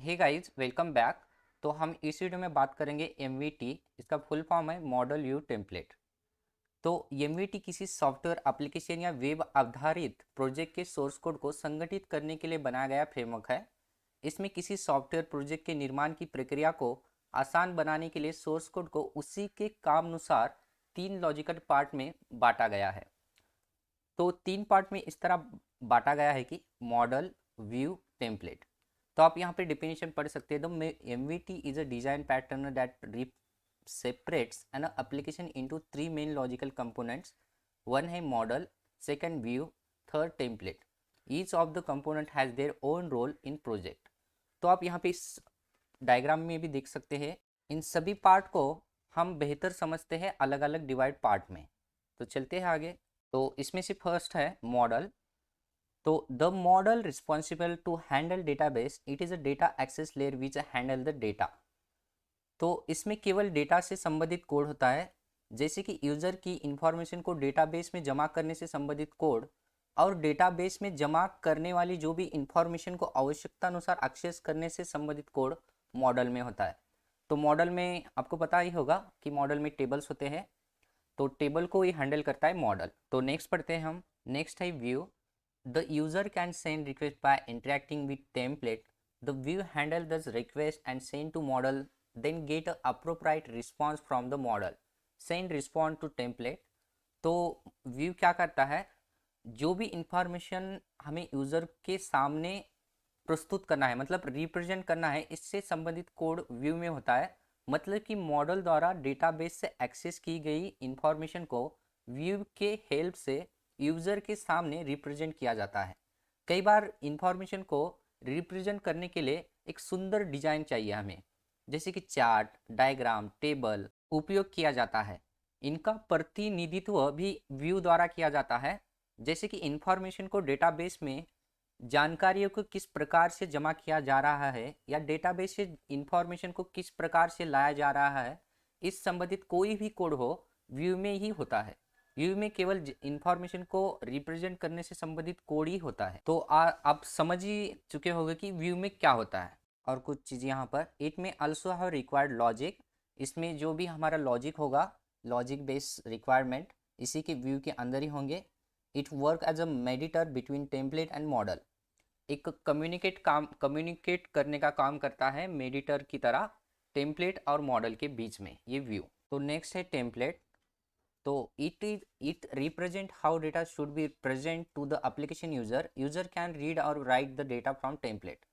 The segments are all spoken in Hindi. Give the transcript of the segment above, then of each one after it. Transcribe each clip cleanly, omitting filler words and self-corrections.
Hey guys, welcome back. तो हम इस वीडियो में बात करेंगे एमवीटी। इसका फुल फॉर्म है मॉडल व्यू टेम्पलेट। तो एमवीटी किसी सॉफ्टवेयर एप्लीकेशन या वेब आधारित प्रोजेक्ट के सोर्स कोड को संगठित करने के लिए बनाया गया फ्रेमवर्क है। इसमें किसी सॉफ्टवेयर प्रोजेक्ट के निर्माण की प्रक्रिया को आसान बनाने के लिए सोर्स कोड को उसी के काम अनुसार 3 लॉजिकल पार्ट में बांटा गया है। तो 3 पार्ट में इस तरह बांटा गया है कि मॉडल, व्यू, टेम्पलेट। तो आप यहाँ पे डिफिनेशन पढ़ सकते हैं। The MVT is a design pattern that separates an application into 3 main logical components. One है model, second view, third template. Each of the component has their own role in project. तो आप यहाँ पे इस डायग्राम में भी देख सकते हैं। इन सभी पार्ट को हम बेहतर समझते हैं अलग अलग डिवाइड पार्ट में। तो चलते हैं आगे। तो इसमें से फर्स्ट है मॉडल। तो the model responsible to handle database, it is a data access layer which handle the data. तो इसमें केवल डेटा से संबंधित कोड होता है, जैसे कि यूज़र की इंफॉर्मेशन को डेटाबेस में जमा करने से संबंधित कोड और डेटाबेस में जमा करने वाली जो भी इंफॉर्मेशन को आवश्यकता अनुसार एक्सेस करने से संबंधित कोड मॉडल में होता है। तो मॉडल में आपको पता ही होगा कि मॉडल में टेबल्स होते हैं, तो टेबल को ही हैंडल करता है मॉडल। तो नेक्स्ट पढ़ते हैं हम। नेक्स्ट है view. The user can send request by interacting with template. The view handle the request and send to model, then get a appropriate response from the model, send respond to template। तो व्यू क्या करता है, जो भी इंफॉर्मेशन हमें यूज़र के सामने प्रस्तुत करना है, मतलब रिप्रेजेंट करना है, इससे संबंधित कोड व्यू में होता है। मतलब कि मॉडल द्वारा डेटाबेस से एक्सेस की गई इंफॉर्मेशन को व्यू के हेल्प से यूज़र के सामने रिप्रेजेंट किया जाता है। कई बार इंफॉर्मेशन को रिप्रेजेंट करने के लिए एक सुंदर डिजाइन चाहिए हमें, जैसे कि चार्ट, डायग्राम, टेबल उपयोग किया जाता है। इनका प्रतिनिधित्व भी व्यू द्वारा किया जाता है, जैसे कि इंफॉर्मेशन को डेटाबेस में जानकारियों को किस प्रकार से जमा किया जा रहा है या डेटाबेस से इंफॉर्मेशन को किस प्रकार से लाया जा रहा है, इस संबंधित कोई भी कोड हो व्यू में ही होता है। व्यू में केवल इंफॉर्मेशन को रिप्रेजेंट करने से संबंधित कोड ही होता है। तो आप समझ ही चुके होंगे कि व्यू में क्या होता है। और कुछ चीज़ यहाँ पर, इट में आल्सो हैव रिक्वायर्ड लॉजिक। इसमें जो भी हमारा लॉजिक होगा, लॉजिक बेस्ड रिक्वायरमेंट इसी के व्यू के अंदर ही होंगे। It work as a mediator between template and model. एक कम्युनिकेट करने का काम करता है मेडिटर की तरह टेम्पलेट और मॉडल के बीच में, ये व्यू। तो नेक्स्ट है टेम्पलेट। तो it represent how data should be present to the application user. User can read और write the data from template.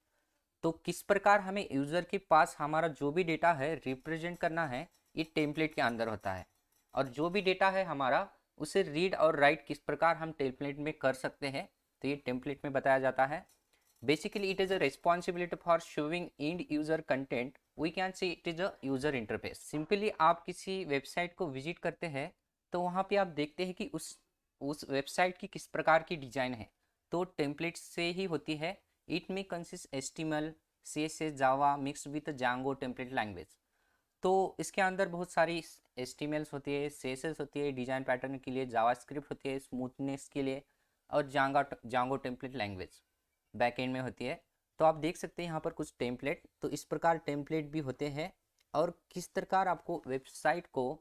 तो किस प्रकार हमें यूज़र के पास हमारा जो भी डेटा है रिप्रेजेंट करना है, ये टेम्पलेट के अंदर होता है। और जो भी डेटा है हमारा, उसे रीड और राइट किस प्रकार हम टेम्पलेट में कर सकते हैं, तो ये टेम्पलेट में बताया जाता है। Basically it is a responsibility for showing end user content. We can see it is a user interface. Simply आप किसी वेबसाइट को विजिट करते हैं, तो वहाँ पे आप देखते हैं कि उस वेबसाइट की किस प्रकार की डिज़ाइन है, तो टेम्पलेट से ही होती है। इट में consist HTML, CSS, Java mix with Django template language. तो इसके अंदर बहुत सारी एचटीएमएल्स होती है, सीएसएस होती है डिज़ाइन पैटर्न के लिए, जावास्क्रिप्ट होती है स्मूथनेस के लिए, और जांगो टेम्पलेट लैंग्वेज बैकएंड में होती है। तो आप देख सकते हैं यहाँ पर कुछ टेम्पलेट। तो इस प्रकार टेम्पलेट भी होते हैं। और किस प्रकार आपको वेबसाइट को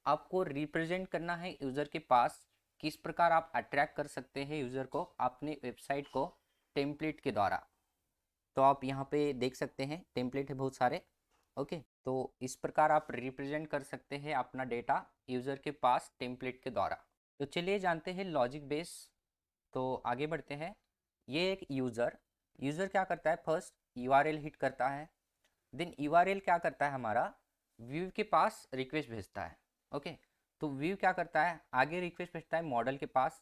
आपको रिप्रेजेंट करना है यूज़र के पास, किस प्रकार आप अट्रैक्ट कर सकते हैं यूज़र को अपने वेबसाइट को टेम्पलेट के द्वारा। तो आप यहाँ पे देख सकते हैं टेम्पलेट है बहुत सारे। ओके, तो इस प्रकार आप रिप्रेजेंट कर सकते हैं अपना डेटा यूज़र के पास टेम्पलेट के द्वारा। तो चलिए जानते हैं लॉजिक बेस। तो आगे बढ़ते हैं। ये एक यूज़र क्या करता है, फर्स्ट यूआरएल हिट करता है। देन यूआरएल क्या करता है, हमारा व्यू के पास रिक्वेस्ट भेजता है। ओके, तो व्यू क्या करता है, आगे रिक्वेस्ट भेजता है मॉडल के पास।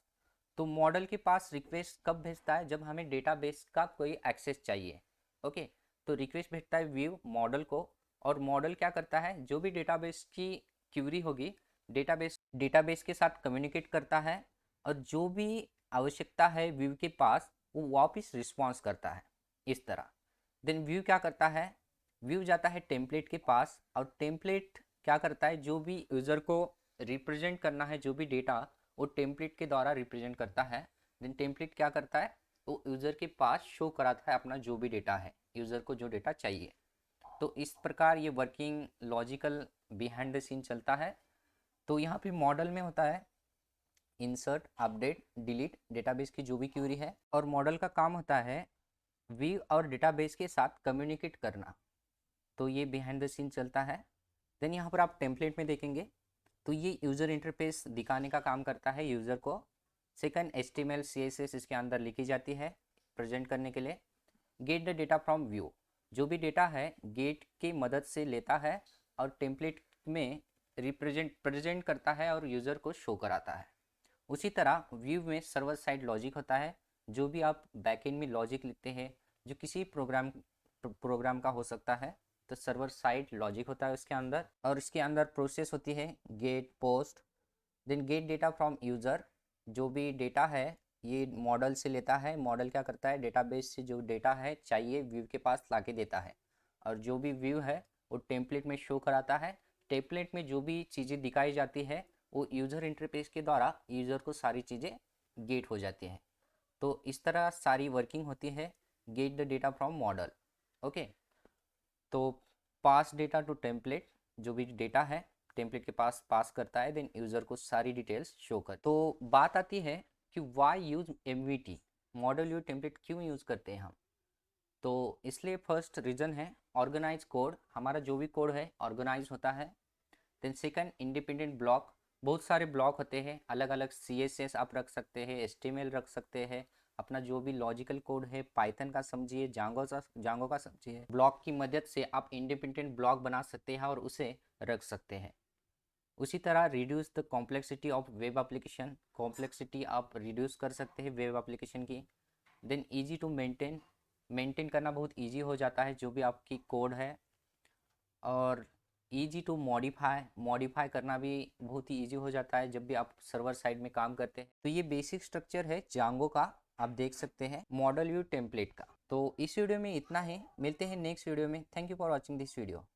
तो मॉडल के पास रिक्वेस्ट कब भेजता है, जब हमें डेटाबेस का कोई एक्सेस चाहिए। ओके, तो रिक्वेस्ट भेजता है व्यू मॉडल को, और मॉडल क्या करता है, जो भी डेटाबेस की क्यूरी होगी डेटाबेस के साथ कम्युनिकेट करता है, और जो भी आवश्यकता है व्यू के पास वो वापस रिस्पॉन्स करता है इस तरह। देन व्यू क्या करता है, व्यू जाता है टेम्पलेट के पास, और टेम्पलेट क्या करता है, जो भी यूज़र को रिप्रेजेंट करना है जो भी डेटा, वो टेम्पलेट के द्वारा रिप्रेजेंट करता है। देन टेम्पलेट क्या करता है, वो यूज़र के पास शो कराता है अपना जो भी डेटा है यूज़र को जो डेटा चाहिए। तो इस प्रकार ये working logical behind the scene चलता है। तो यहाँ पे मॉडल में होता है इंसर्ट, अपडेट, डिलीट डेटाबेस की जो भी क्यूरी है, और मॉडल का काम होता है व्यू और डेटाबेस के साथ कम्युनिकेट करना। तो ये बिहाइंड द सीन चलता है। देन यहाँ पर आप टेम्पलेट में देखेंगे तो ये यूज़र इंटरफेस दिखाने का काम करता है यूज़र को। सेकंड, HTML CSS इसके अंदर लिखी जाती है प्रेजेंट करने के लिए। Get the data from view, जो भी डेटा है गेट की मदद से लेता है और टेम्पलेट में प्रेजेंट करता है और यूज़र को शो कराता है। उसी तरह व्यू में सर्वर साइड लॉजिक होता है, जो भी आप बैकएंड में लॉजिक लिखते हैं जो किसी प्रोग्राम का हो सकता है, तो सर्वर साइड लॉजिक होता है उसके अंदर। और इसके अंदर प्रोसेस होती है get, post, then get data from user. जो भी डेटा है ये मॉडल से लेता है, मॉडल क्या करता है डेटाबेस से जो डेटा है चाहिए व्यू के पास लाके देता है, और जो भी व्यू है वो टेम्पलेट में शो कराता है। टेम्पलेट में जो भी चीज़ें दिखाई जाती है वो यूज़र इंटरफेस के द्वारा यूज़र को सारी चीज़ें गेट हो जाती हैं। तो इस तरह सारी वर्किंग होती है get the data from model. Okay, तो पास डेटा टू टेम्पलेट, जो भी डेटा है टेम्पलेट के पास पास करता है, देन यूज़र को सारी डिटेल्स शो कर। तो बात आती है कि why use MVT, model view template क्यों यूज़ करते हैं हम। तो इसलिए फर्स्ट रीज़न है ऑर्गेनाइज कोड, हमारा जो भी कोड है ऑर्गेनाइज होता है। देन सेकंड, इंडिपेंडेंट ब्लॉक, बहुत सारे ब्लॉक होते हैं अलग अलग, CSS आप रख सकते हैं, HTML रख सकते हैं, अपना जो भी लॉजिकल कोड है पाइथन का समझिए, जांगो का समझिए, ब्लॉक की मदद से आप इंडिपेंडेंट ब्लॉक बना सकते हैं और उसे रख सकते हैं। उसी तरह reduce the complexity of web application, complexity आप रिड्यूस कर सकते हैं वेब एप्लीकेशन की। देन ईजी टू मेंटेन करना बहुत ईजी हो जाता है जो भी आपकी कोड है। और ईजी टू मॉडिफाई करना भी बहुत ही ईजी हो जाता है जब भी आप सर्वर साइड में काम करते हैं। तो ये बेसिक स्ट्रक्चर है जांगो का, आप देख सकते हैं मॉडल व्यू टेम्पलेट का। तो इस वीडियो में इतना ही, मिलते हैं नेक्स्ट वीडियो में। Thank you for watching this video.